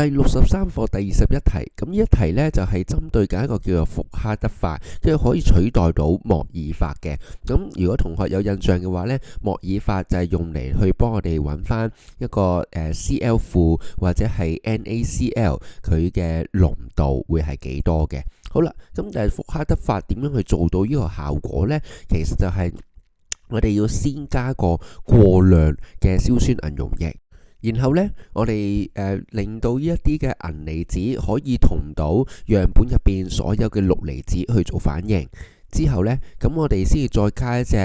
第63課第21題，咁呢一題呢，就係針對緊一個叫做福哈德法，即係可以取代到莫爾法嘅。咁如果同學有印象嘅話呢，莫爾法就係用嚟去幫我哋揾翻一個Cl 負或者係 NaCl 佢嘅濃度會係幾多嘅。好啦，咁但係福哈德法點樣去做到呢個效果呢？其實就係我哋要先加個過量嘅硝酸銀溶液。然後呢，我哋令到呢一啲嘅銀離子可以同到樣本入邊所有嘅氯離子去做反應。之後呢，咁我哋先至再加一隻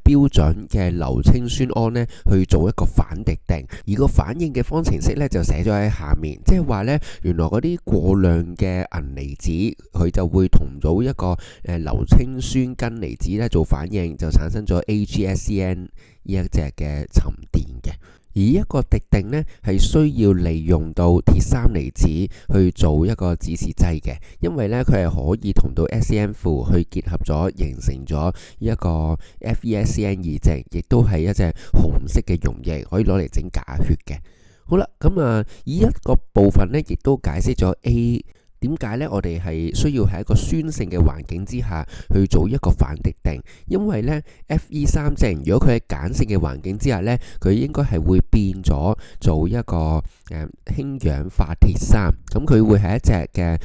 標準嘅硫氰酸胺呢去做一個反滴定。而個反應嘅方程式呢，就寫咗喺下面，即係話呢，原來嗰啲過量嘅銀離子佢就會同到一個硫氰酸根離子呢做反應，就產生咗 AgSCN 呢一隻嘅沉澱嘅。而一個滴定呢，係需要利用到鐵三離子去做一個指示劑嘅，因為呢，佢係可以同到 SCN 負去結合咗，形成咗一個 FeSCN 二埕，亦都係一隻紅色嘅溶液，可以攞嚟整假血嘅。好啦，咁啊，以一個部分呢，亦都解釋咗 A。點解呢？我哋係需要喺一個酸性嘅環境之下去做一個反滴定，因為呢 Fe 三埕如果佢喺鹼性嘅環境之下呢，佢應該係會變咗做一個氫氧化鐵三，咁佢會係一隻嘅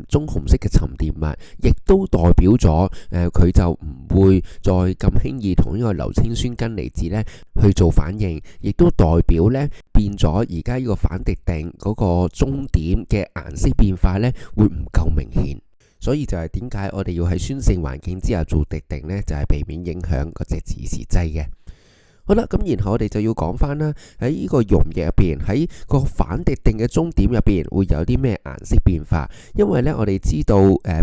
棕紅色嘅沉澱物，亦都代表咗佢就唔會再咁輕易同呢個硫氰酸根離子呢去做反應，亦都代表呢變咗而家呢個反滴定嗰個終點嘅顏色變化呢會唔夠明顯，所以就係點解我哋要喺酸性環境之下做滴定呢？就係避免影響嗰隻指示劑嘅。好啦，咁然後我哋就要講翻啦，喺呢個溶液入邊，喺個反滴定嘅終點入邊會有啲咩顏色變化？因為呢，我哋知道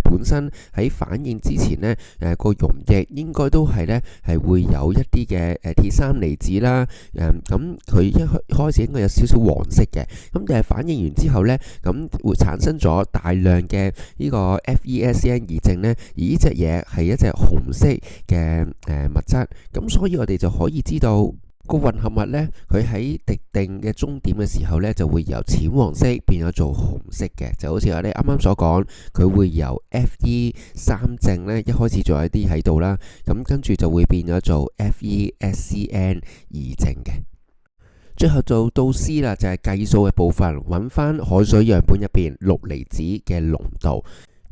本身喺反應之前呢，個溶液應該都係呢係會有一啲嘅鐵三離子啦，咁佢一開始應該有少少黃色嘅，咁但係反應完之後呢，咁會產生咗大量嘅呢個 FeSCN 二埕呢，而呢隻嘢係一隻紅色嘅物質，咁所以我哋就可以知道。個混合物呢，佢喺滴定嘅終點嘅時候呢，就會由淺黃色變咗做紅色嘅，就好似我哋啱啱所講，佢會由 Fe 三埕呢一開始仲有一啲喺度啦，咁跟住就會變咗做 FeSCN 二埕嘅。最後做到 C 啦，就係計數嘅部分，揾翻海水樣本入邊氯離子嘅濃度。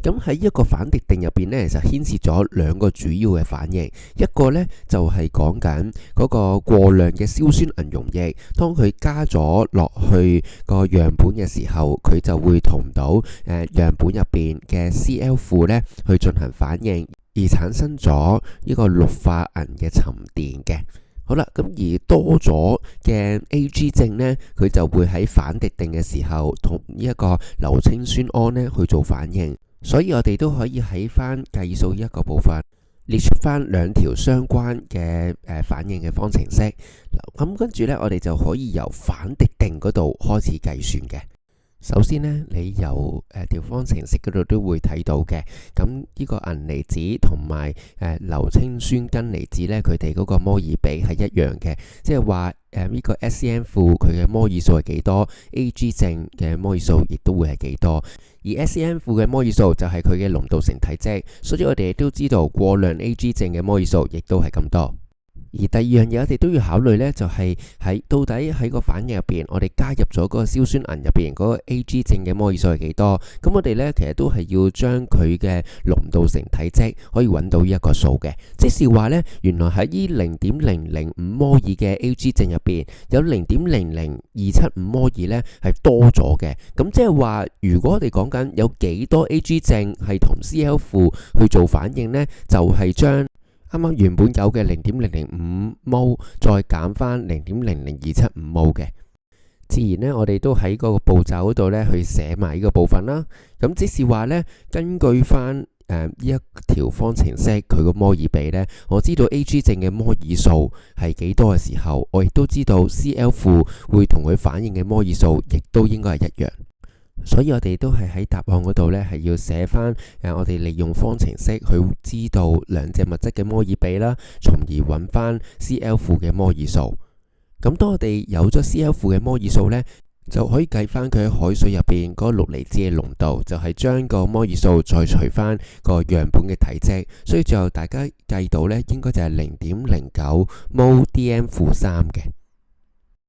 咁喺一個反滴定入邊呢，就牽涉咗兩個主要嘅反應，一個呢，就係講緊嗰個過量嘅硝酸銀溶液，當佢加咗落去個樣本嘅時候，佢就會同到樣本入邊嘅 Cl 負呢去進行反應，而產生咗呢個氯化銀嘅沉澱嘅。好啦，咁而多咗嘅 Ag 埕呢，佢就會喺反滴定嘅時候同呢一個硫氰酸胺呢去做反應。所以我哋都可以喺翻計數一個部分列出翻兩條相關嘅反應嘅方程式。咁跟住呢，我哋就可以由反滴定嗰度開始計算嘅。首先呢，你由條方程式嗰度都會睇到嘅。咁呢個銀離子同埋硫氰酸根離子呢，佢哋嗰個摩爾比係一樣嘅，即係話呢個 SCN 負佢嘅摩爾數係幾多 ，Ag 埕嘅摩爾數亦都會係幾多。而 SCN 負嘅摩爾數就係佢嘅濃度乘體積，所以我哋亦都知道過量 Ag 埕嘅摩爾數亦都係咁多。而第二樣嘢我哋都要考慮呢，就係到底喺個反應入邊，我哋加入咗嗰個硝酸銀入邊嗰個 Ag 埕嘅摩爾數係幾多？咁我哋呢，其實都係要將佢嘅濃度乘體積可以揾到呢一個數嘅。即是話呢，原來喺呢0.005摩爾嘅 Ag 埕入邊，有0.00275摩爾呢係多咗嘅。咁即係話，如果我哋講緊有幾多 Ag 埕係同 Cl 負去做反應呢，就係將啱啱原本有嘅0.005摩再減翻0.00275摩嘅，自然呢，我哋都喺嗰個步驟嗰度呢去寫埋呢個部分啦。咁即是話呢，根據翻呢一條方程式佢個摩爾比呢，我知道 Ag 埕嘅摩爾數係幾多嘅時候，我亦都知道 Cl 負會同佢反應嘅摩爾數亦都應該係一樣。所以我哋都係喺答案嗰度呢，係要寫翻我哋利用方程式去知道兩隻物質嘅摩爾比啦，從而揾翻 Cl 負嘅摩爾數。咁當我哋有咗 Cl 負嘅摩爾數呢，就可以計翻佢喺海水入邊嗰氯離子嘅濃度，就係將個摩爾數再除翻個樣本嘅體積，所以最後大家計到呢應該就係0.09 mol/dm-3嘅。